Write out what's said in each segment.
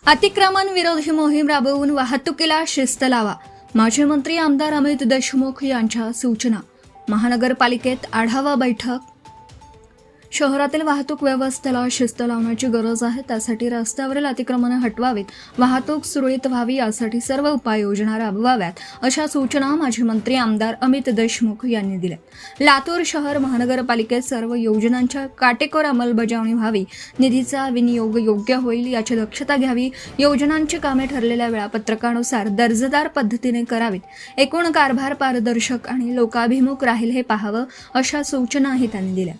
अतिक्रमण विरोधी मोहीम राबवून वाहतुकीला शिस्त लावा. माजी मंत्री आमदार अमित देशमुख यांच्या सूचना. महानगरपालिकेत आढावा बैठक. शहरातील वाहतूक व्यवस्थेला शिस्त लावण्याची गरज आहे. त्यासाठी रस्त्यावरील अतिक्रमणे हटवावीत, वाहतूक सुरळीत व्हावी यासाठी सर्व उपाययोजना राबवाव्यात, अशा सूचना माजी मंत्री आमदार अमित देशमुख यांनी दिल्या. लातूर शहर महानगरपालिकेत सर्व योजनांच्या काटेकोर अंमलबजावणी व्हावी, निधीचा विनियोग योग्य होईल याची दक्षता घ्यावी, योजनांची कामे ठरलेल्या वेळापत्रकानुसार दर्जेदार पद्धतीने करावीत, एकूण कारभार पारदर्शक आणि लोकाभिमुख राहील हे पाहावं, अशा सूचनाही त्यांनी दिल्या.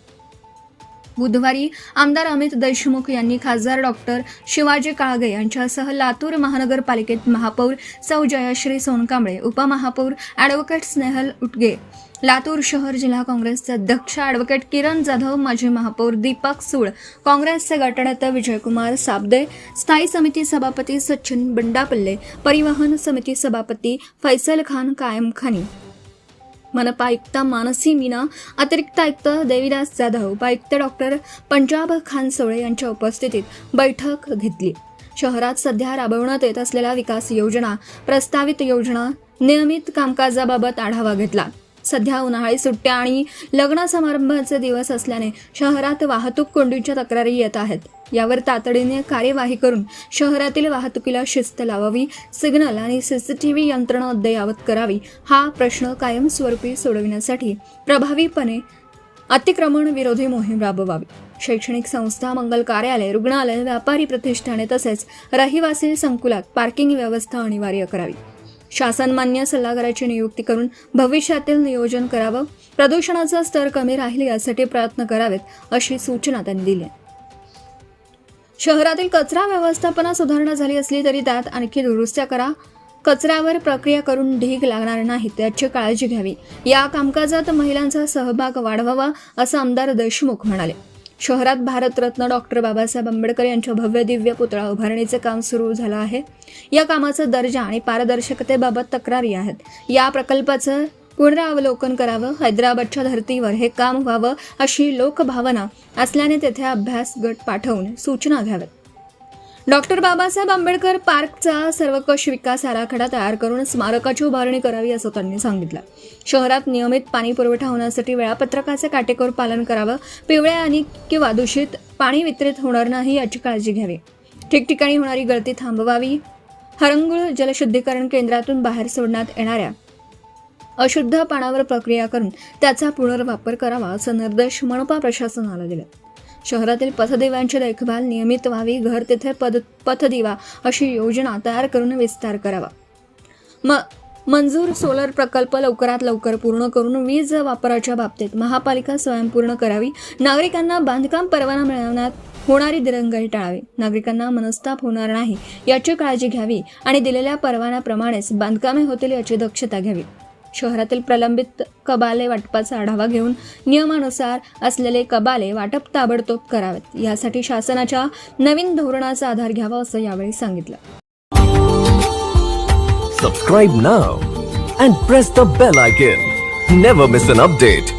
बुधवारी आमदार अमित देशमुख यांनी खासदार डॉक्टर शिवाजी काळगे यांच्यासह लातूर महानगरपालिकेत महापौर सौ जयश्री सोनकांबळे, उपमहापौर ॲडव्होकेट स्नेहल उटगे, लातूर शहर जिल्हा काँग्रेसचे अध्यक्ष ॲडव्होकेट किरण जाधव, माजी महापौर दीपक सूळ, काँग्रेसचे गटनेते विजयकुमार साबदे, स्थायी समिती सभापती सचिन बंडापल्ले, परिवहन समिती सभापती फैसल खान कायमखानी, मनपा आयुक्त मानसी मीना, अतिरिक्त आयुक्त देवीदास जाधव, उपायुक्त डॉक्टर पंजाब खान सोळे यांच्या उपस्थितीत बैठक घेतली. शहरात सध्या राबवण्यात येत असलेल्या विकास योजना, प्रस्तावित योजना, नियमित कामकाजाबाबत आढावा घेतला. सध्या उन्हाळी सुट्ट्या आणि लग्न समारंभाचे दिवस असल्याने शहरात वाहतूक कोंडीच्या तक्रारी येत आहेत. यावर तातडीने कार्यवाही करून शहरातील वाहतुकीला शिस्त लावावी, सिग्नल आणि सीसीटीव्ही यंत्रणा अद्ययावत करावी, हा प्रश्न कायमस्वरूपी सोडविण्यासाठी प्रभावीपणे अतिक्रमण विरोधी मोहीम राबवावी. शैक्षणिक संस्था, मंगल कार्यालय, रुग्णालय, व्यापारी प्रतिष्ठाने तसेच रहिवासी संकुलात पार्किंग व्यवस्था अनिवार्य करावी. शासनमान्य सल्लागाराची नियुक्ती करून भविष्यातील नियोजन करावं. प्रदूषणाचा स्तर कमी राहील यासाठी प्रयत्न करावेत, अशी सूचना त्यांनी दिली. शहरातील कचरा व्यवस्थापनात सुधारणा झाली असली तरी त्यात आणखी दुरुस्त्या करा. कचऱ्यावर प्रक्रिया करून ढीग लागणार नाहीत याची काळजी घ्यावी. या कामकाजात महिलांचा सहभाग वाढवावा, असं आमदार देशमुख म्हणाले. शहरात भारतरत्न डॉक्टर बाबासाहेब आंबेडकर यांच्या भव्य दिव्य पुतळा उभारणीचे काम सुरू झालं आहे. या कामाचा दर्जा आणि पारदर्शकतेबाबत तक्रारी आहेत. या प्रकल्पाचं पुनरावलोकन करावं. हैदराबादच्या धर्तीवर हे काम व्हावं अशी लोकभावना असल्याने तेथे अभ्यास गट पाठवून सूचना घ्याव्यात. डॉक्टर बाबासाहेब आंबेडकर पार्कचा सर्वकष विकास आराखडा तयार करून स्मारकाची उभारणी करावी, असं त्यांनी सांगितलं. शहरात नियमित पाणी पुरवठा होण्यासाठी वेळापत्रकाचे काटेकोर पालन करावं. पिवळ्या आणि किंवा दूषित पाणी वितरित होणार नाही याची काळजी घ्यावी. ठिकठिकाणी होणारी गळती थांबवावी. हरंगुळ जलशुद्धीकरण केंद्रातून बाहेर सोडण्यात येणाऱ्या अशुद्ध पाण्यावर प्रक्रिया करून त्याचा पुनर्वापर करावा, असं निर्देश मनपा प्रशासनाला दिले. शहरातील पथदिव्यांची देखभाल नियमित व्हावी. घर तेथे पथदिवा अशी योजना तयार करून विस्तार करावा. मंजूर सोलर प्रकल्प लवकरात लवकर पूर्ण करून वीज वापराच्या बाबतीत महापालिका स्वयंपूर्ण करावी. नागरिकांना बांधकाम परवाना मिळवण्यात होणारी दिरंगाई टाळावी. नागरिकांना मनस्ताप होणार नाही याची काळजी घ्यावी आणि दिलेल्या परवान्याप्रमाणेच बांधकामे होतील याची दक्षता घ्यावी. शहरातील प्रलंबित कबाले वाटपाचा आढावा घेऊन नियमानुसार असलेले कबाले वाटप ताबडतोब करावेत. यासाठी शासनाच्या नवीन धोरणाचा आधार घ्यावा, असं यावेळी सांगितलं. Subscribe now and press the bell icon. Never miss an update.